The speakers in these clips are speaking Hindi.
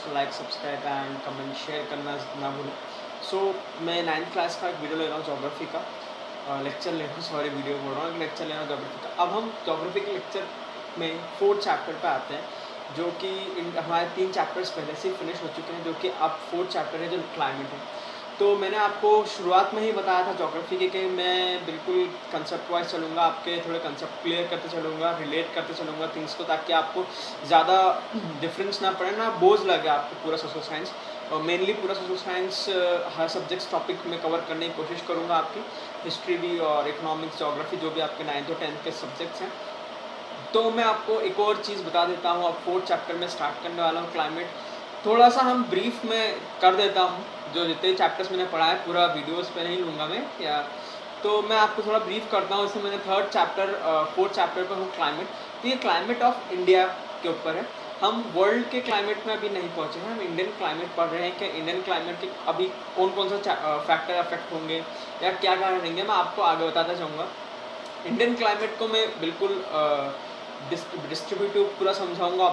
को like, subscribe and comment share करना ना भूलें। सो मैं 9th क्लास का एक वीडियो ले रहा हूँ जोग्राफी का, लेक्चर ले रहा हूँ, सॉरी वीडियो बोल रहा हूँ, एक लेक्चर ले रहा हूँ जोग्राफी का। अब हम जोग्राफी के लेक्चर में 4th चैप्टर पे आते हैं, जो कि हमारे 3 चैप्टर्स पहले से फिनिश हो चुके हैं, जो कि अब 4th चैप्टर है जो क्लाइमेट है। तो मैंने आपको शुरुआत में ही बताया था जोग्राफी के कि मैं बिल्कुल कंसेप्ट वाइज चलूँगा, आपके थोड़े कंसेप्ट क्लियर करते चलूँगा, रिलेट करते चलूँगा थिंग्स को, ताकि आपको ज़्यादा डिफरेंस ना पड़े, ना बोझ लगे आपको पूरा सोशल साइंस। और मेनली पूरा सोशल साइंस हर सब्जेक्ट्स टॉपिक में कवर करने की कोशिश करूँगा, आपकी हिस्ट्री भी और इकोनॉमिक्स, जोग्राफी, जो भी आपके 9th और 10th के सब्जेक्ट्स हैं। तो मैं आपको एक और चीज़ बता देता हूँ, अब 4th चैप्टर में स्टार्ट करने वाला हूँ क्लाइमेट। थोड़ा सा हम ब्रीफ में कर देता हूँ, जो जितने चैप्टर्स मैंने पढ़ा है, पूरा वीडियोस पे नहीं लूँगा मैं, या तो मैं आपको थोड़ा ब्रीफ करता हूँ। इसमें मैंने 4th चैप्टर पर हूँ क्लाइमेट। तो ये क्लाइमेट ऑफ इंडिया के ऊपर है। हम वर्ल्ड के क्लाइमेट में अभी नहीं पहुँचे हैं, हम इंडियन क्लाइमेट पढ़ रहे हैं कि इंडियन क्लाइमेट के अभी कौन कौन सा फैक्टर अफेक्ट होंगे या क्या क्या रहेंगे, मैं आपको आगे बताता जाऊँगा। इंडियन क्लाइमेट को मैं बिल्कुल डिस्ट्रीब्यूटिव पूरा समझाऊंगा,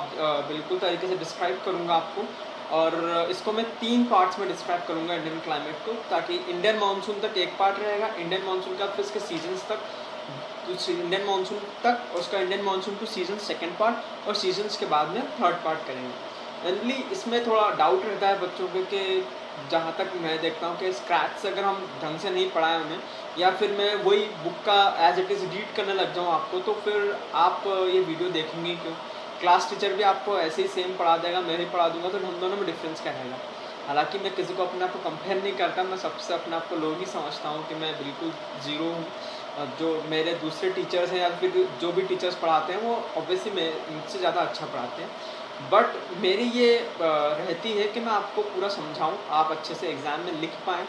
बिल्कुल तरीके से डिस्क्राइब करूंगा आपको, और इसको मैं 3 पार्ट्स में डिस्क्राइब करूंगा इंडियन क्लाइमेट को, ताकि इंडियन मानसून तक एक पार्ट रहेगा, इंडियन मानसून का फिर इसके सीजन्स तक, इंडियन मानसून तक, उसका Indian monsoon two season second part, और सीजन्स के बाद में 3rd पार्ट करेंगे। जनरली इसमें थोड़ा डाउट रहता है बच्चों को कि जहाँ तक मैं देखता हूँ कि स्क्रैच से अगर हम ढंग से नहीं पढ़ाएं उन्हें, या फिर मैं वही बुक का एज इट इज़ रीड करने लग जाऊँ आपको, तो फिर आप ये वीडियो देखेंगे क्यों? क्लास टीचर भी आपको ऐसे ही सेम पढ़ा देगा, मैं ही पढ़ा दूंगा, तो हम दोनों में डिफरेंस क्या रहेगा? हालांकि मैं किसी को अपने आप को कंपेयर नहीं करता, मैं सबसे अपने आप को लो ही समझता हूँ कि मैं बिल्कुल ज़ीरो हूँ। जो मेरे दूसरे टीचर्स हैं या फिर जो भी टीचर्स पढ़ाते हैं, वो ऑब्वियसली मुझसे ज़्यादा अच्छा पढ़ाते हैं, बट मेरी ये रहती है कि मैं आपको पूरा समझाऊं, आप अच्छे से एग्ज़ाम में लिख पाएँ,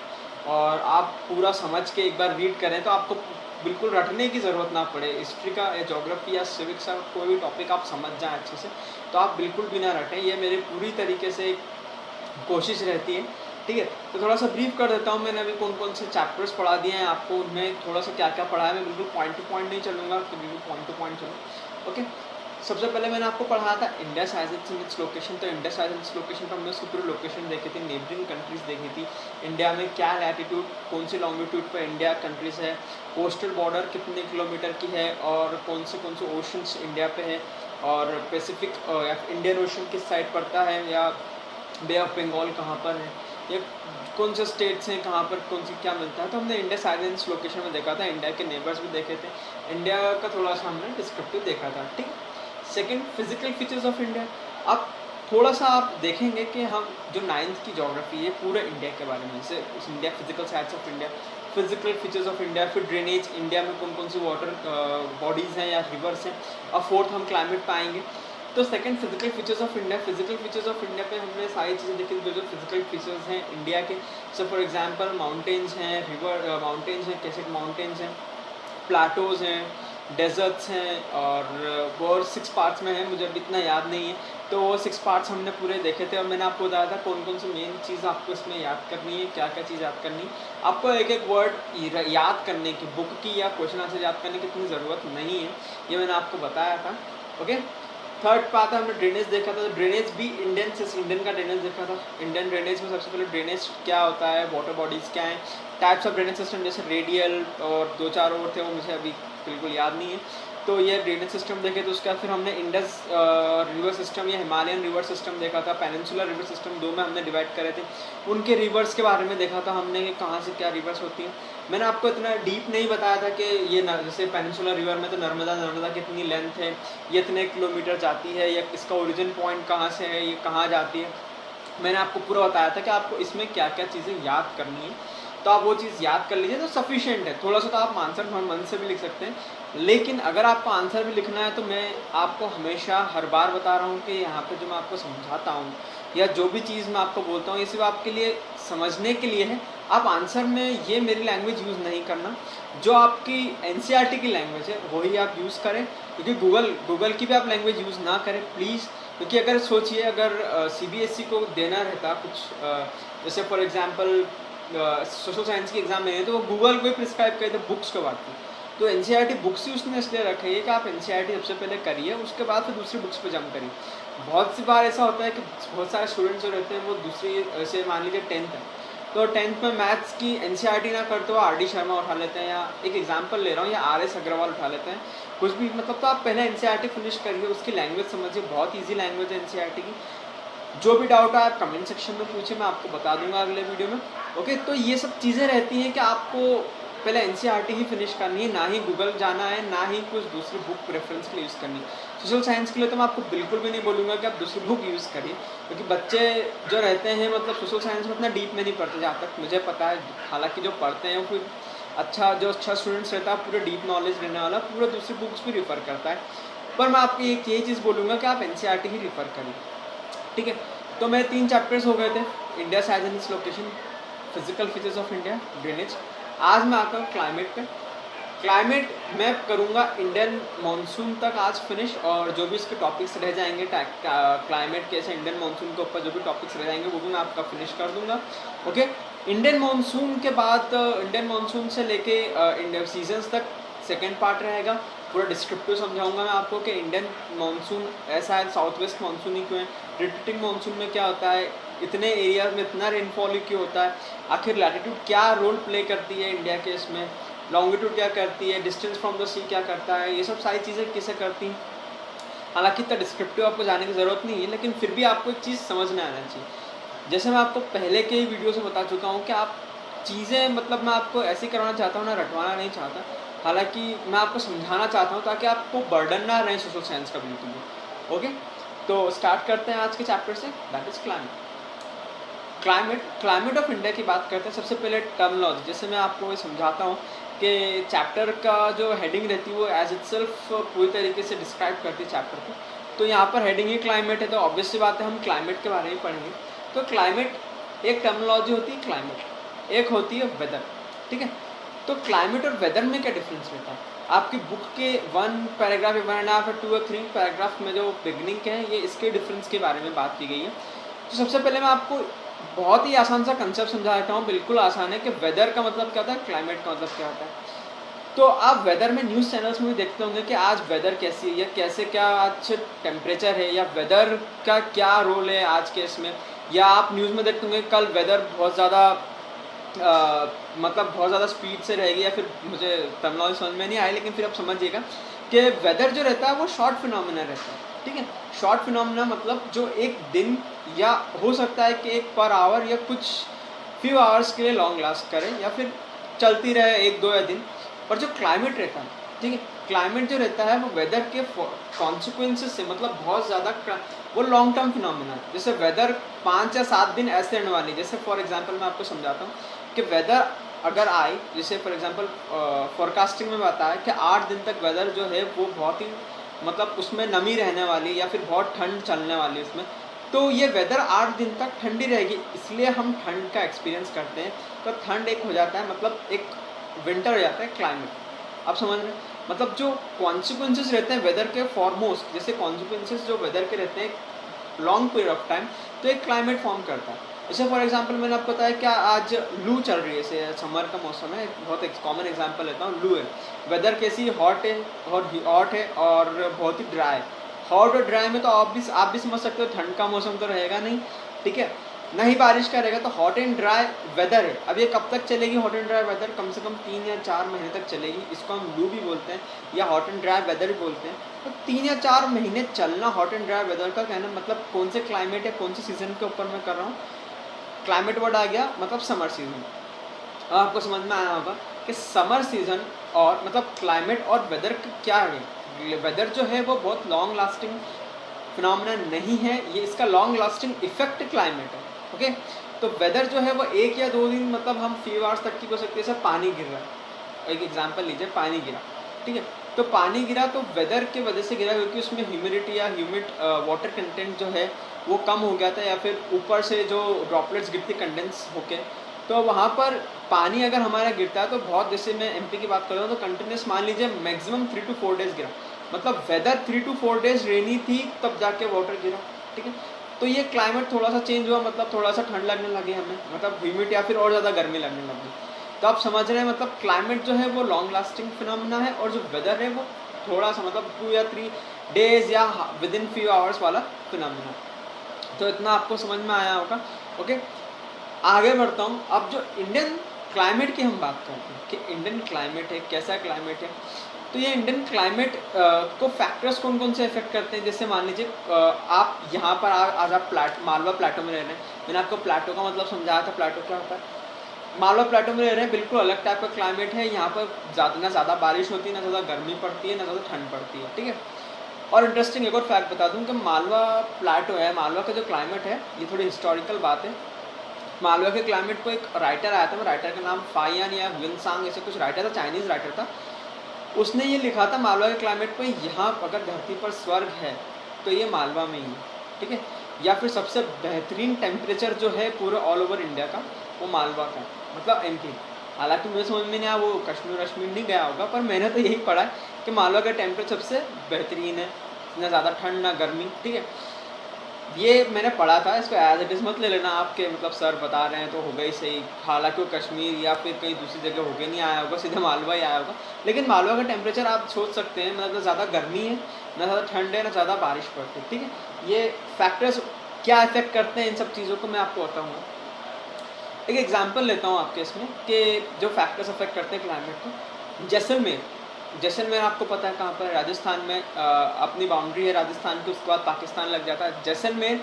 और आप पूरा समझ के एक बार रीड करें, तो आपको बिल्कुल रटने की ज़रूरत ना पड़े। हिस्ट्री का या जोग्राफी या सिविक्स का कोई भी टॉपिक आप समझ जाएं अच्छे से, तो आप बिल्कुल भी ना रटें। ये मेरी पूरी तरीके से कोशिश रहती है, ठीक है। तो थोड़ा सा ब्रीफ कर देता हूँ, मैंने अभी कौन कौन से चैप्टर्स पढ़ा दिए हैं आपको, उनमें थोड़ा सा क्या क्या पढ़ा है। मैं बिल्कुल पॉइंट टू पॉइंट नहीं चलूँगा, तो बिल्कुल पॉइंट टू पॉइंट चलूँ, ओके। सबसे पहले मैंने आपको पढ़ाया था Indus islands and its location. तो इंडस आइलैंड्स लोकेशन पर हमने उसकी पूरी लोकेशन देखी थी, नेबरिंग कंट्रीज देखी थी, इंडिया में क्या लैटिट्यूड, कौन सी लॉन्गिट्यूड पर इंडिया कंट्रीज है, कोस्टल बॉर्डर कितने किलोमीटर की है, और कौन से ओशंस इंडिया पे है, और पैसिफिक इंडियन ओशन किस साइड पड़ता है, या बे ऑफ बंगाल कहाँ पर है, या कौन से स्टेट्स हैं, कहाँ पर कौन सी क्या मिलता है। तो हमने इंडस आइलैंड्स लोकेशन में देखा था, इंडिया के नेबर्स भी देखे थे, इंडिया का थोड़ा सा हमने डिस्क्रिप्टिव देखा था, ठीक। Second, physical features of India. अब थोड़ा सा आप देखेंगे कि हम जो 9th की जोग्राफी है पूरे इंडिया के बारे में, जैसे India physical sides of India, physical features of India, फिर ड्रेनेज, इंडिया में कौन कौन सी वाटर बॉडीज़ हैं या रिवर्स हैं, और 4th हम क्लाइमेट पाएंगे। तो second, physical features of India. Physical features of India पे हमने सारी चीज़ें देखी, जो फिजिकल फीचर्स हैं इंडिया के। सो फॉर एग्जांपल माउंटेन्स हैं, रिवर माउंटेन्स हैं, कैसे माउंटेन्स हैं, प्लाटोज़ हैं, डेजर्ट्स हैं, और वो 6 पार्ट्स में है, मुझे अभी इतना याद नहीं है। तो वो 6 पार्ट्स हमने पूरे देखे थे, और मैंने आपको बताया था कौन कौन सी मेन चीज़ आपको इसमें याद करनी है, क्या क्या चीज़ याद करनी है। आपको एक एक वर्ड याद करने की, बुक की या क्वेश्चन आंसर याद करने की इतनी ज़रूरत नहीं है, ये मैंने आपको बताया था, ओके। 3rd पार्ट हमने ड्रेनेज देखा था। तो ड्रेनेज भी इंडियन का ड्रेनेज देखा था। इंडियन ड्रेनेज में सबसे पहले ड्रेनेज क्या होता है, वाटर बॉडीज़ क्या हैं, टाइप्स ऑफ ड्रेनेज सिस्टम, जैसे रेडियल, और 2-4 और थे, वो मुझे अभी बिल्कुल याद नहीं है। तो ये ड्रेनेज सिस्टम देखे। तो उसके बाद फिर हमने इंडस रिवर सिस्टम या हिमालयन रिवर सिस्टम देखा था। पेनिनसुलर रिवर सिस्टम 2 में हमने डिवाइड करे थे, उनके रिवर्स के बारे में देखा था हमने कि कहाँ से क्या रिवर्स होती हैं। मैंने आपको इतना डीप नहीं बताया था कि ये जैसे पेनिनसुलर रिवर में तो नर्मदा कितनी लेंथ है, ये इतने किलोमीटर जाती है, या इसका ओरिजिन पॉइंट कहाँ से है, ये कहाँ जाती है। मैंने आपको पूरा बताया था कि आपको इसमें क्या क्या चीज़ें याद करनी है, तो आप वो चीज़ याद कर लीजिए तो सफिशिएंट है। थोड़ा सा तो आप आंसर मन से भी लिख सकते हैं, लेकिन अगर आपको आंसर भी लिखना है तो मैं आपको हमेशा हर बार बता रहा हूँ कि यहाँ पे जो मैं आपको समझाता हूँ या जो भी चीज़ मैं आपको बोलता हूँ, ये सिर्फ आपके लिए समझने के लिए है। आप आंसर में ये मेरी लैंग्वेज यूज़ नहीं करना, जो आपकी NCERT की लैंग्वेज है वही आप यूज़ करें, क्योंकि गूगल की भी आप लैंग्वेज यूज़ ना करें प्लीज़। क्योंकि अगर सोचिए, अगर CBSE को देना रहता कुछ, जैसे फॉर एग्जांपल सोशल साइंस की एग्जाम में है, तो वो गूगल को ही प्रिस्क्राइब करते बुक्स के बाद। तो NCERT बुक्स ही उसने इसलिए रखी है कि आप NCERT सबसे पहले करिए, उसके बाद फिर दूसरी बुक्स पे जंप करिए। बहुत सी बार ऐसा होता है कि बहुत सारे स्टूडेंट्स जो रहते हैं वो दूसरी ऐसे मान लीजिए 10th है, तो 10th में मैथ्स की एनसीईआरटी ना करते हो आर डी शर्मा उठा लेते हैं, या एक एग्जांपल ले रहा हूँ, या आर एस अग्रवाल उठा लेते हैं, कुछ भी मतलब। तो आप पहले एनसीईआरटी फिनिश करिए, उसकी लैंग्वेज समझिए, बहुत ईजी लैंग्वेज है एनसीईआरटी की। जो भी डाउट है आप कमेंट सेक्शन में पूछिए, मैं आपको बता दूंगा अगले वीडियो में। ओके, तो ये सब चीज़ें रहती हैं कि आपको पहले एनसीईआरटी ही फिनिश करनी है, ना ही गूगल जाना है, ना ही कुछ दूसरी बुक रेफरेंस के लिए यूज़ करनी है। सोशल साइंस के लिए तो मैं आपको बिल्कुल भी नहीं बोलूँगा कि आप दूसरी बुक यूज़ करिए, क्योंकि बच्चे जो रहते हैं मतलब सोशल साइंस में इतना डीप में नहीं पढ़ते जहाँ तक मुझे पता है। हालांकि जो पढ़ते हैं वो फिर जो अच्छा स्टूडेंट्स रहता है पूरा डीप नॉलेज रहने वाला पूरा दूसरी बुक्स भी रिफ़र करता है। पर मैं आपको एक यही चीज़ बोलूँगा कि आप एनसीईआरटी ही रिफ़र करिए, ठीक है। तो मेरे 3 चैप्टर्स हो गए थे, India size and its location, physical features of India, drainage. आज मैं आता हूँ क्लाइमेट पे। क्लाइमेट मैं करूँगा इंडियन मानसून तक आज फिनिश, और जो भी इसके टॉपिक्स रह जाएंगे क्लाइमेट कैसे इंडियन मानसून के ऊपर जो भी टॉपिक्स रह जाएंगे वो भी मैं आपका फिनिश कर दूंगा। ओके, इंडियन मानसून के बाद इंडियन मानसून से लेके इंडियन सीजन्स तक सेकेंड पार्ट रहेगा। पूरा डिस्क्रिप्टिव समझाऊंगा मैं आपको कि इंडियन मानसून ऐसा है, साउथ वेस्ट मानसून ही क्यों है, रिपीटिंग मानसून में क्या होता है, इतने एरियाज में इतना रेनफॉल ही क्यों होता है, आखिर लैटिट्यूड क्या रोल प्ले करती है इंडिया के इसमें, लॉन्गिट्यूड क्या करती है, डिस्टेंस फ्रॉम द सी क्या करता है, ये सब सारी चीज़ें किसे करती हैं। हालांकि इतना डिस्क्रिप्टिव आपको जाने की ज़रूरत नहीं है, लेकिन फिर भी आपको एक चीज़ समझ में आना चाहिए। जैसे मैं आपको पहले के ही वीडियो से बता चुका हूँ कि आप चीज़ें मतलब मैं आपको ऐसी करवाना चाहता हूँ ना, रटवाना नहीं चाहता। हालांकि मैं आपको समझाना चाहता हूँ ताकि आपको बर्डन ना रहे सोशल साइंस का बिल्कुल भी। ओके, तो स्टार्ट करते हैं आज के चैप्टर से, that is climate of India की बात करते हैं। सबसे पहले टर्मिनोलॉजी, जैसे मैं आपको समझाता हूँ कि चैप्टर का जो हेडिंग रहती है वो एज इटसेल्फ पूरी तरीके से डिस्क्राइब करती है चैप्टर को। तो यहाँ पर हेडिंग ही क्लाइमेट है, तो ऑब्वियस सी बात है हम क्लाइमेट के बारे में पढ़ेंगे। तो क्लाइमेट एक टर्मिनोलॉजी होती है क्लाइमेट, एक होती है वेदर, ठीक है। तो क्लाइमेट और वेदर में क्या डिफरेंस रहता है, आपकी बुक के 1 पैराग्राफ या 1.5 या 2 या 3 पैराग्राफ में जो बिगनिंग है ये इसके डिफरेंस के बारे में बात की गई है। तो सबसे पहले मैं आपको बहुत ही आसान सा कंसेप्ट समझा देता हूँ, बिल्कुल आसान है, कि वेदर का मतलब क्या होता है, क्लाइमेट का मतलब क्या होता है। तो आप वेदर में न्यूज़ चैनल्स में भी देखते होंगे कि आज वेदर कैसी है, या कैसे क्या आज टेम्परेचर है, या वेदर का क्या रोल है आज के इसमें। या आप न्यूज़ में देखते होंगे कल वेदर बहुत ज़्यादा मतलब बहुत ज़्यादा स्पीड से रहेगी, या फिर मुझे टर्मिनोलॉजी समझ में नहीं आई, लेकिन फिर आप समझिएगा कि वेदर जो रहता है वो शॉर्ट फिनोमिना रहता है, ठीक है। शॉर्ट फिनोमिना मतलब जो एक दिन या हो सकता है कि एक पर आवर या कुछ फ्यू आवर्स के लिए लॉन्ग लास्ट करे, या फिर चलती रहे 1-2 या दिन। पर जो क्लाइमेट रहता है, ठीक है, क्लाइमेट जो रहता है वो वेदर के कॉन्सिक्वेंसेस से मतलब बहुत ज़्यादा वो लॉन्ग टर्म फिनोमिना है। जैसे वेदर 5 या 7 दिन ऐसे रहने वाली, जैसे फॉर एग्जांपल मैं आपको समझाता हूँ कि वेदर अगर आए, जैसे फॉर एग्जांपल फोरकास्टिंग में बताया कि 8 दिन तक वेदर जो है वो बहुत ही मतलब उसमें नमी रहने वाली, या फिर बहुत ठंड चलने वाली उसमें। तो ये वेदर 8 दिन तक ठंडी रहेगी, इसलिए हम ठंड का एक्सपीरियंस करते हैं। तो ठंड एक हो जाता है, मतलब एक विंटर हो जाता है क्लाइमेट। आप समझ रहे हैं, मतलब जो कॉन्सिक्वेंसेस रहते हैं वेदर के फॉरमोस्ट, जैसे कॉन्सिक्वेंसेस जो वेदर के रहते हैं लॉन्ग पीरियड ऑफ टाइम, तो एक क्लाइमेट फॉर्म करता है। जैसे फॉर एग्जांपल मैंने आपको बताया क्या आज लू चल रही है, जैसे समर का मौसम है, बहुत एक कॉमन एग्जांपल लेता हूँ, लू है। वेदर कैसी हॉट है, हॉट है और बहुत ही ड्राई। हॉट और ड्राई में तो आप भी समझ सकते हो ठंड का मौसम तो रहेगा नहीं, ठीक है, ना ही बारिश का रहेगा। तो हॉट एंड ड्राई वेदर है। अब ये कब तक चलेगी हॉट एंड ड्राई वेदर, कम से कम 3 या 4 महीने तक चलेगी। इसको हम लू भी बोलते हैं या हॉट एंड ड्राई वेदर भी बोलते हैं। तो 3 या 4 महीने चलना हॉट एंड ड्राई वेदर का कहना मतलब कौन से क्लाइमेट या कौन से सीजन के ऊपर मैं कर रहा हूँ। क्लाइमेट वर्ड आ गया मतलब समर सीजन। अब आपको समझ में आया होगा कि समर सीजन और मतलब क्लाइमेट और वेदर क्या है। वेदर जो है वो बहुत लॉन्ग लास्टिंग फिनोमेना नहीं है, ये इसका लॉन्ग लास्टिंग इफेक्ट क्लाइमेट है। ओके, तो वेदर जो है वो 1 या 2 दिन मतलब हम फ्यू आवर्स तक की हो सकती है। जैसे पानी गिर रहा है, एक एग्जांपल लीजिए, पानी गिरा, ठीक है, तो पानी गिरा तो वेदर के वजह से गिरा, क्योंकि उसमें ह्यूमिडिटी या ह्यूमिड वाटर कंटेंट जो है वो कम हो गया था, या फिर ऊपर से जो ड्रॉपलेट्स गिरती कंडेंस होके, तो वहाँ पर पानी अगर हमारा गिरता है तो बहुत, जैसे मैं एमपी की बात कर रहा हूँ, तो कंटिन्यूस मान लीजिए मैक्सिमम 3 to 4 डेज गिरा, मतलब वेदर 3 to 4 डेज रेनी थी तब जाके वाटर गिरा, ठीक है। तो ये क्लाइमेट थोड़ा सा चेंज हुआ, मतलब थोड़ा सा ठंड लगने लगी हमें, मतलब ह्यूमिड या फिर और ज़्यादा गर्मी लगने लगी। तो आप समझ रहे हैं मतलब क्लाइमेट जो है वो लॉन्ग लास्टिंग फिनोमेना है, और जो वेदर है वो थोड़ा सा मतलब 2 या 3 डेज या विद इन फ्यू आवर्स वाला फिनोमेना। तो इतना आपको समझ में आया होगा। ओके, आगे बढ़ता हूँ। अब जो इंडियन क्लाइमेट की हम बात करते हैं कि इंडियन क्लाइमेट है, कैसा क्लाइमेट है, तो ये इंडियन क्लाइमेट को फैक्टर्स कौन कौन से इफेक्ट करते हैं। जैसे मान लीजिए आप यहाँ पर आज आप मालवा प्लाटो में रह रहे हैं। मैंने आपको प्लाटो का मतलब समझाया था, प्लाटो क्या होता है। मालवा प्लाटो में रह रहे हैं, बिल्कुल अलग टाइप का क्लाइमेट है। यहाँ पर ना ज़्यादा बारिश होती है, ना ज़्यादा गर्मी पड़ती है, ना ज़्यादा ठंड पड़ती है, ठीक है। और इंटरेस्टिंग एक और फैक्ट बता दूँ कि मालवा प्लाटो है, मालवा का जो क्लाइमेट है, ये थोड़ी हिस्टोरिकल बात है। मालवा के क्लाइमेट को एक राइटर आया था, राइटर का नाम फाइयान या विनसांग ऐसे कुछ राइटर था, चाइनीज़ राइटर था। उसने ये लिखा था मालवा के क्लाइमेट पे, यहाँ अगर धरती पर स्वर्ग है तो ये मालवा में ही है, ठीक है। या फिर सबसे बेहतरीन टेम्परेचर जो है पूरे ऑल ओवर इंडिया का, वो मालवा का, मतलब एमपी। हालांकि मुझे समझ में नहीं आया, वो कश्मीर नहीं गया होगा, पर मैंने तो यही पढ़ा है कि मालवा का टेम्परेचर सबसे बेहतरीन है, ना ज़्यादा ठंड ना गर्मी, ठीक है। ये मैंने पढ़ा था, इसको एज इट इज़ मत ले लेना आपके मतलब सर बता रहे हैं तो हो गई सही। हालांकि वो कश्मीर या फिर कहीं दूसरी जगह होके नहीं आया होगा, सीधे मालवा ही आया होगा। लेकिन मालवा का टेम्परेचर आप सोच सकते हैं, मतलब ज़्यादा गर्मी है, ना ज़्यादा ठंड है, ना ज़्यादा बारिश पड़ती है, ठीक है। ये फैक्टर्स क्या इफेक्ट करते हैं इन सब चीज़ों को मैं आपको बताऊँगा। एक एग्जाम्पल लेता हूँ आपके इसमें कि जो फैक्टर्स अफेक्ट करते हैं क्लाइमेट को। जैसलमेर आपको पता है कहाँ पर, राजस्थान में अपनी बाउंड्री है राजस्थान की, उसके बाद पाकिस्तान लग जाता है। जैसलमेर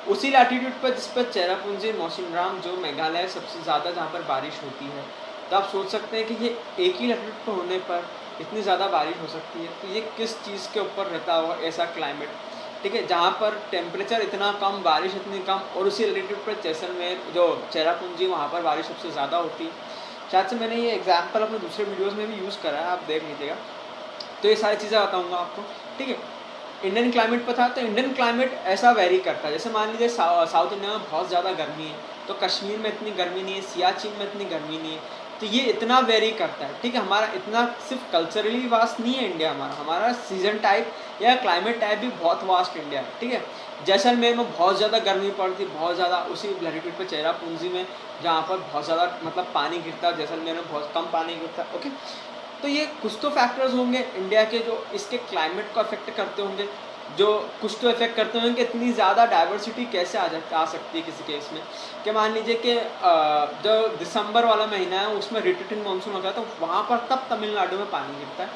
उसी लैटीट्यूड पर जिस पर चेरापूंजी मौसिनराम जो मेघालय सबसे ज़्यादा जहाँ पर बारिश होती है। तो आप सोच सकते हैं कि ये एक ही लैटीट्यूड पर होने पर इतनी ज़्यादा बारिश हो सकती है, तो ये किस चीज़ के ऊपर रहता होगा ऐसा क्लाइमेट, ठीक है, जहाँ पर टेम्परेचर इतना कम, बारिश इतनी कम, और उसी लैटीट्यूड पर जैसलमेर जो चेरापूंजी वहाँ पर बारिश सबसे ज़्यादा होती है। शायद से मैंने ये एग्जाम्पल अपने दूसरे वीडियोज़ में भी यूज़ करा है, आप देख लीजिएगा। तो ये सारी चीज़ें बताऊँगा आपको, ठीक है। इंडियन क्लाइमेट पर था, तो इंडियन क्लाइमेट ऐसा वेरी करता है। जैसे मान लीजिए साउथ इंडिया में बहुत ज़्यादा गर्मी है, तो कश्मीर में इतनी गर्मी नहीं है, सियाचिन में इतनी गर्मी नहीं है। तो ये इतना वेरी करता है, ठीक है। हमारा इतना सिर्फ कल्चरली वास्ट नहीं है इंडिया, हमारा सीजन टाइप या क्लाइमेट टाइप भी बहुत वास्ट इंडिया है, ठीक है। जैसलमेर में बहुत ज़्यादा गर्मी पड़ती है, बहुत ज़्यादा, उसी लैटीट्यूड पर चेरापूंजी में जहाँ पर बहुत ज़्यादा मतलब पानी गिरता है, जैसलमेर में बहुत कम पानी गिरता है, ओके। तो ये कुछ तो फैक्टर्स होंगे इंडिया के जो इसके क्लाइमेट को अफेक्ट करते होंगे, जो कुछ तो इफेक्ट करते होंगे कि इतनी ज़्यादा डाइवर्सिटी कैसे आ सकती है किसी केस में। कि मान लीजिए कि जो दिसंबर वाला महीना है उसमें रिटर्न मानसून होता है, तो वहाँ पर तब तमिलनाडु में पानी गिरता है,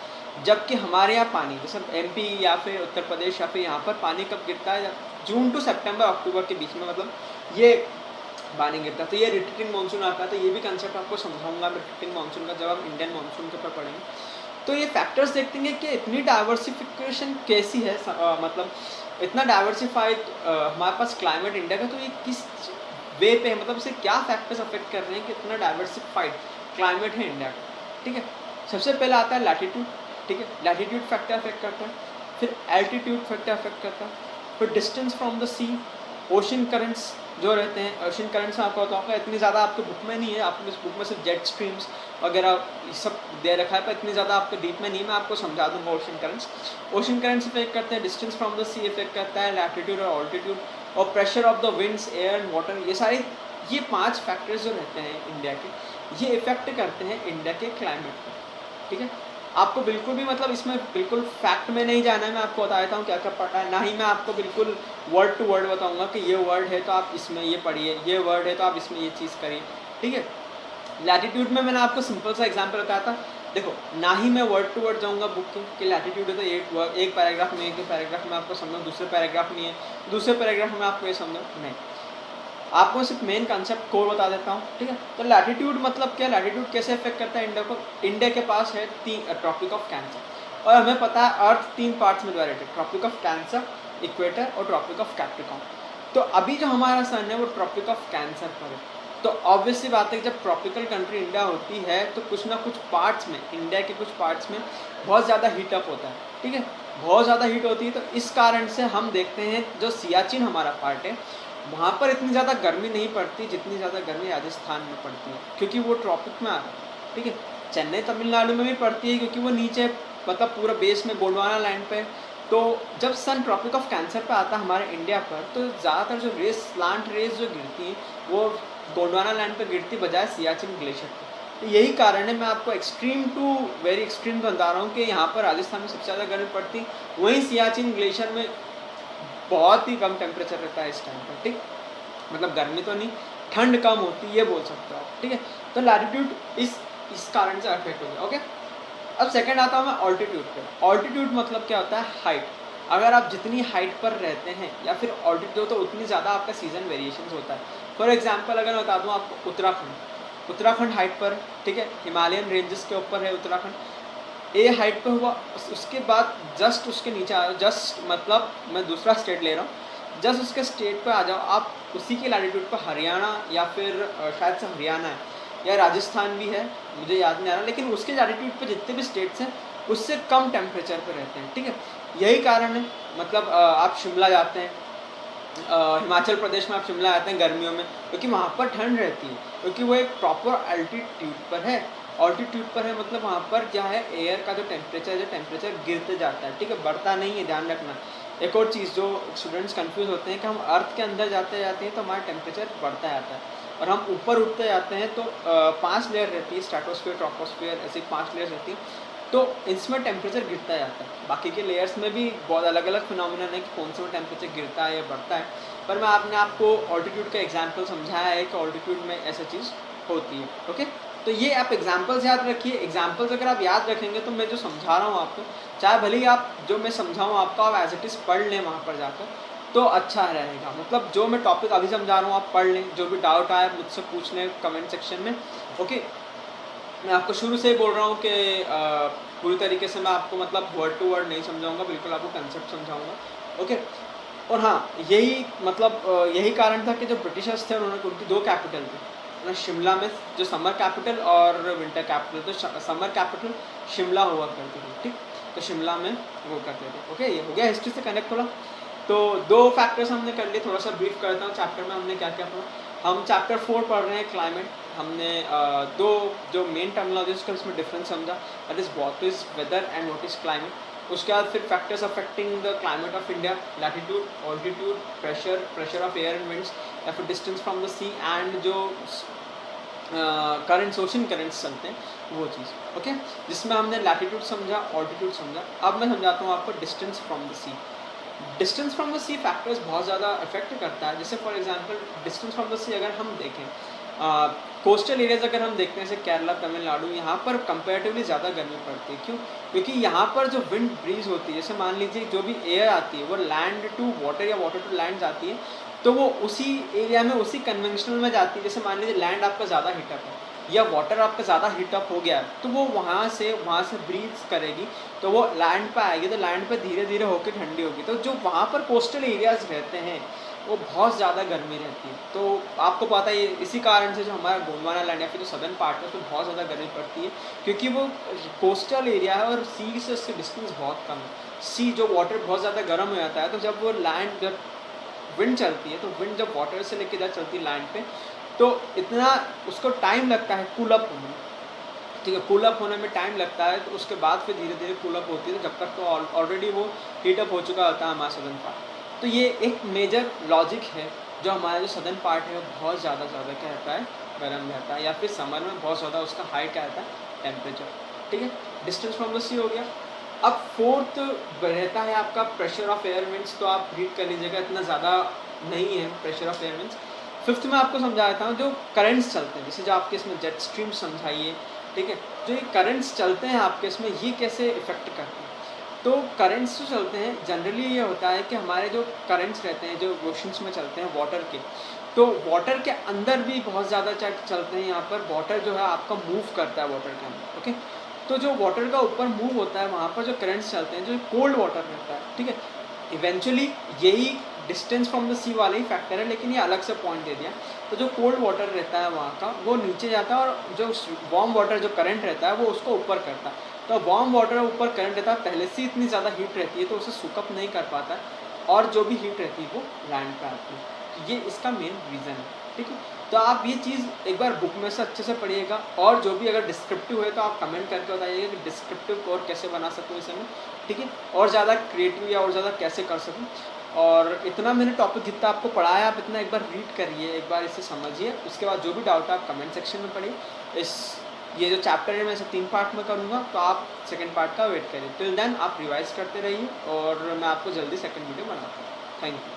जबकि हमारे यहाँ पानी जैसे एमपी या फिर उत्तर प्रदेश या फिर यहाँ पर पानी कब गिरता है, जून टू सितंबर अक्टूबर के बीच में, मतलब ये पानी गिरता है। तो ये रिटर्न मानसून आता है, तो ये भी कंसेप्ट आपको समझाऊंगा मैं रिटर्न मानसून का जब हम इंडियन मानसून के ऊपर पढ़ेंगे। तो ये फैक्टर्स देखते हैं कि इतनी डाइवर्सिफिकेशन कैसी है, मतलब इतना डाइवर्सिफाइड हमारे पास क्लाइमेट इंडिया का, तो ये किस वे पे है, मतलब इसे क्या फैक्टर्स अफेक्ट कर रहे हैं कि इतना डाइवर्सिफाइड क्लाइमेट है इंडिया का, ठीक है। सबसे पहला आता है लैटीट्यूड, ठीक है, लैटीट्यूड फैक्टर अफेक्ट करता है। फिर एल्टीट्यूड फैक्टर अफेक्ट करता है। फिर distance from the sea, ocean currents जो रहते हैं, ओशन करंट्स आपको बताऊँगा, इतनी ज़्यादा आपके बुक में नहीं है, आपको इस बुक में सिर्फ जेट स्ट्रीम्स वगैरह सब दे रखा है, पर इतनी ज़्यादा आपको डीप में नहीं, मैं आपको समझा दूँगा। ओशन करंट्स इफेक्ट करते हैं, distance from the sea effect करता है, लैटीट्यूड और ऑल्टीट्यूड, और pressure of the winds, air and water, ये 5 फैक्टर्स जो रहते हैं इंडिया के, ये इफेक्ट करते हैं इंडिया के क्लाइमेट को, ठीक है। आपको बिल्कुल भी मतलब इसमें बिल्कुल फैक्ट में नहीं जाना है, मैं आपको बता देता हूँ क्या क्या पढ़ा है, ना ही मैं आपको बिल्कुल वर्ड टू वर्ड बताऊँगा कि ये वर्ड है तो आप इसमें ये पढ़िए, ये वर्ड है तो आप इसमें ये चीज़ करिए, ठीक है। लैटीट्यूड में मैंने आपको सिंपल सा एग्जांपल बताया था। देखो, ना ही मैं वर्ड टू वर्ड जाऊँगा बुक के कि लैटीट्यूड है तो एक पैराग्राफ में, एक पैराग्राफ में आपको समझाऊँ, दूसरे पैराग्राफ में है, दूसरे पैराग्राफ में आपको ये समझाऊँ, नहीं, आपको सिर्फ मेन कंसेप्ट कोर बता देता हूँ, ठीक है। तो लैटीट्यूड मतलब क्या, लैटीट्यूड कैसे इफेक्ट करता है इंडिया को। इंडिया के पास है ट्रॉपिक ऑफ कैंसर, और हमें पता है अर्थ 3 पार्ट्स में डिवाइडेड है, ट्रॉपिक ऑफ कैंसर, इक्वेटर और ट्रॉपिक ऑफ कैप्रिकॉर्न। तो अभी जो हमारा सन है वो ट्रॉपिक ऑफ कैंसर पर है। तो ऑब्वियसली बात है कि जब ट्रॉपिकल कंट्री इंडिया होती है तो कुछ ना कुछ पार्ट्स में, इंडिया के कुछ पार्ट्स में बहुत ज़्यादा हीटअप होता है, ठीक है, बहुत ज़्यादा हीट होती है। तो इस कारण से हम देखते हैं जो सियाचिन हमारा पार्ट है, वहाँ पर इतनी ज़्यादा गर्मी नहीं पड़ती जितनी ज़्यादा गर्मी राजस्थान में पड़ती है, क्योंकि वो ट्रॉपिक में आ रहा है, ठीक है। चेन्नई तमिलनाडु में भी पड़ती है क्योंकि वो नीचे मतलब पूरा बेस में गोंडवाना लैंड पे। तो जब सन ट्रॉपिक ऑफ कैंसर पे आता है हमारे इंडिया पर, तो ज़्यादातर जो स्लांट रेस जो गिरती हैं वो गोंडवाना लैंड पे गिरती बजाय सियाचिन ग्लेशियर पे। तो यही कारण है, मैं आपको एक्सट्रीम टू वेरी एक्सट्रीम बता रहा हूँ कि यहाँ पर राजस्थान में सबसे ज़्यादा गर्मी पड़ती, वहीं सियाचिन ग्लेशियर में बहुत ही कम टेम्परेचर रहता है इस टाइम पर, ठीक। मतलब गर्मी तो नहीं, ठंड कम होती है, ये बोल सकते हो आप, ठीक है। तो लैटिट्यूड इस कारण से अफेक्ट हो गया, ओके। अब सेकंड आता हूँ मैं ऑल्टीट्यूड पे। ऑल्टीट्यूड मतलब क्या होता है, हाइट। अगर आप जितनी हाइट पर रहते हैं या फिर ऑल्टीट्यूड, तो उतनी ज़्यादा आपका सीजन वेरिएशंस होता है। फॉर एग्जांपल अगर मैं बता दूँ आपको, उत्तराखंड हाइट पर, ठीक है, हिमालयन रेंजेस के ऊपर है उत्तराखंड, ए हाइट पे हुआ। उसके बाद जस्ट उसके नीचे आ जाओ, जस्ट मतलब मैं दूसरा स्टेट ले रहा हूँ, जस्ट उसके स्टेट पे आ जाओ आप, उसी के लैटिट्यूड पर हरियाणा या फिर शायद से हरियाणा है या राजस्थान भी है, मुझे याद नहीं आ रहा, लेकिन उसके लैटिट्यूड पे जितने भी स्टेट्स हैं उससे कम टेम्परेचर पे रहते हैं, ठीक है। यही कारण है, मतलब आप शिमला जाते हैं, हिमाचल प्रदेश में आप शिमला आते हैं गर्मियों में, क्योंकि वहाँ पर ठंड रहती है, क्योंकि वो एक प्रॉपर अल्टीट्यूड पर है। ऑल्टीट्यूड पर है मतलब वहाँ पर क्या है, एयर का जो टेम्परेचर गिरते जाता है, ठीक है, बढ़ता नहीं है, ध्यान रखना। एक और चीज़ जो स्टूडेंट्स कंफ्यूज होते हैं कि हम अर्थ के अंदर जाते हैं तो हमारा टेम्परेचर बढ़ता जाता है, और हम ऊपर उठते जाते हैं तो 5 लेयर रहती है, स्ट्रेटोस्फीयर, ट्रोपोस्फीयर, ऐसी 5 लेयर्स रहती है। तो इसमें टेम्परेचर गिरता जाता है। बाकी के लेयर्स में भी बहुत अलग अलग फिनोमिना है कि कौन से में टेम्परेचर गिरता है या बढ़ता है, पर मैं आपने आपको ऑल्टीट्यूड का एग्जांपल समझाया है कि ऑल्टीट्यूड में ऐसा चीज़ होती है, ओके। तो ये आप एग्जांपल्स याद रखिए। एग्जांपल्स अगर आप याद रखेंगे तो मैं जो समझा रहा हूँ आपको, चाहे भले ही आप जो मैं समझाऊँ आपको आप एज इट इज़ पढ़ लें वहाँ पर जाकर, तो अच्छा रहेगा। मतलब जो मैं टॉपिक अभी समझा रहा हूँ आप पढ़ लें, जो भी डाउट आए मुझसे पूछ लें कमेंट सेक्शन में, ओके। मैं आपको शुरू से ही बोल रहा हूँ कि पूरी तरीके से मैं आपको मतलब वर्ड टू वर्ड नहीं समझाऊंगा, बिल्कुल आपको कंसेप्ट समझाऊंगा, ओके। और हाँ, यही मतलब यही कारण था कि जो ब्रिटिशर्स थे उन्होंने, उनकी 2 कैपिटल थी शिमला में, जो समर कैपिटल और विंटर कैपिटल। तो समर कैपिटल शिमला हुआ करती थी, ठीक। तो शिमला में वो करते थे, ओके। ये हो गया हिस्ट्री से कनेक्ट थोड़ा। तो 2 फैक्टर्स हमने कर लिए, थोड़ा सा ब्रीफ करता हूँ चैप्टर में हमने क्या क्या पढ़ा। हम चैप्टर 4 पढ़ रहे हैं क्लाइमेट। हमने 2 जो मेन टर्मिनोलॉजीज का उसमें डिफरेंस समझा, that is what is weather and what is climate. उसके बाद फिर factors affecting the climate of India, latitude, altitude, pressure of air and winds, या फिर distance from the sea, and जो करंट्स, ओशन करंट्स चलते हैं वो चीज़, ओके। जिसमें हमने लैटिट्यूड समझा, ऑल्टीट्यूड समझा। अब मैं समझाता हूँ आपको distance from the sea. Distance from the sea factors बहुत ज़्यादा अफेक्ट करता है। जैसे for example distance from the sea अगर हम देखें, कोस्टल एरियाज अगर हम देखते हैं जैसे केरला, तमिलनाडु, यहाँ पर कंपैरेटिवली ज़्यादा गर्मी पड़ती है। क्यों? क्योंकि यहाँ पर जो विंड ब्रीज होती है, जैसे मान लीजिए जो भी एयर आती है वो लैंड टू वाटर या वाटर टू लैंड जाती है, तो वो उसी एरिया में उसी कन्वेंशनल में जाती है। जैसे मान लीजिए लैंड आपका ज़्यादा हीटअप है या वाटर आपका ज़्यादा हीटअप हो गया, तो वो वहाँ से ब्रीज करेगी, तो वो लैंड पे आएगी, तो लैंड पे धीरे धीरे होकर ठंडी होगी। तो जो वहाँ पर कोस्टल एरियाज रहते हैं वो बहुत ज़्यादा गर्मी रहती है। तो आपको पता है इसी कारण से जो हमारा गोंडवाना लैंड या फिर जो सदर्न पार्ट है उसमें बहुत ज़्यादा गर्मी पड़ती है, क्योंकि वो कोस्टल एरिया है और सी से उससे डिस्टेंस बहुत कम है। सी जो वाटर बहुत ज़्यादा गर्म हो जाता है, तो जब वो लैंड, जब विंड चलती है, तो विंड जब वाटर से लेके इधर चलती है लैंड पे, तो इतना उसको टाइम लगता है कूलअप होने में, ठीक है। कूलअप होने में टाइम लगता है, तो उसके बाद फिर धीरे धीरे कूलअप होती है, तो जब तक तो ऑलरेडी वो हीटअप हो चुका होता है हमारा सदर्न पार्ट। तो ये एक मेजर लॉजिक है, जो हमारा जो सदर्न पार्ट है वो बहुत ज़्यादा क्या रहता है, गर्म रहता है, या फिर समर में बहुत ज़्यादा उसका हाई क्या रहता है, टेम्परेचर, ठीक है। डिस्टेंस फ्रॉम द सी हो गया। अब फोर्थ रहता है आपका प्रेशर ऑफ एयर विंड्स। तो आप रीड कर लीजिएगा, इतना ज़्यादा नहीं है pressure of air winds. Fifth में आपको समझा देता हूँ जो करंट्स चलते हैं, जैसे जो आपके इसमें जेट स्ट्रीम समझाइए, ठीक है। जो ये करंट्स चलते हैं आपके इसमें, ये कैसे इफेक्ट करते हैं। तो करंट्स जो चलते हैं जनरली ये होता है कि हमारे जो करंट्स रहते हैं जो ओशंस में चलते हैं वाटर के, तो वाटर के अंदर भी बहुत ज़्यादा चलते हैं। यहाँ पर वाटर जो है आपका मूव करता है वाटर के अंदर, ओके। तो जो वाटर का ऊपर मूव होता है वहाँ पर जो करंट्स चलते हैं, जो कोल्ड वाटर रहता है, ठीक है। इवेंचुअली यही डिस्टेंस फ्रॉम द सी वाला ही फैक्टर है, लेकिन ये अलग से पॉइंट दे दिया। तो जो कोल्ड वाटर रहता है वहाँ का, वो नीचे जाता है, और जो वार्म वाटर जो करंट रहता है वो उसको ऊपर करता है। तो वार्म वाटर ऊपर करंट रहता है, पहले से इतनी ज़्यादा हीट रहती है तो उसे सुकअप नहीं कर पाता है, और जो भी हीट रहती है वो लैंड पे आती है। तो ये इसका मेन रीज़न है, ठीक है। तो आप ये चीज़ एक बार बुक में से अच्छे से पढ़िएगा, और जो भी अगर डिस्क्रिप्टिव है तो आप कमेंट करके बताइएगा कि डिस्क्रिप्टिव और कैसे बना सकूँ इसे मैं, ठीक है, और ज़्यादा क्रिएटिव या और ज़्यादा कैसे कर सकूँ। और इतना मैंने टॉपिक जितना आपको पढ़ाया, आप इतना एक बार रीड करिए, एक बार इसे समझिए, उसके बाद जो भी डाउट है आप कमेंट सेक्शन में पढ़िए। इस ये जो चैप्टर है मैं इसे 3 पार्ट में करूँगा, तो आप सेकंड पार्ट का वेट करिए। टिल देन आप रिवाइज करते रहिए और मैं आपको जल्दी सेकंड वीडियो बनाता हूँ। Thank you.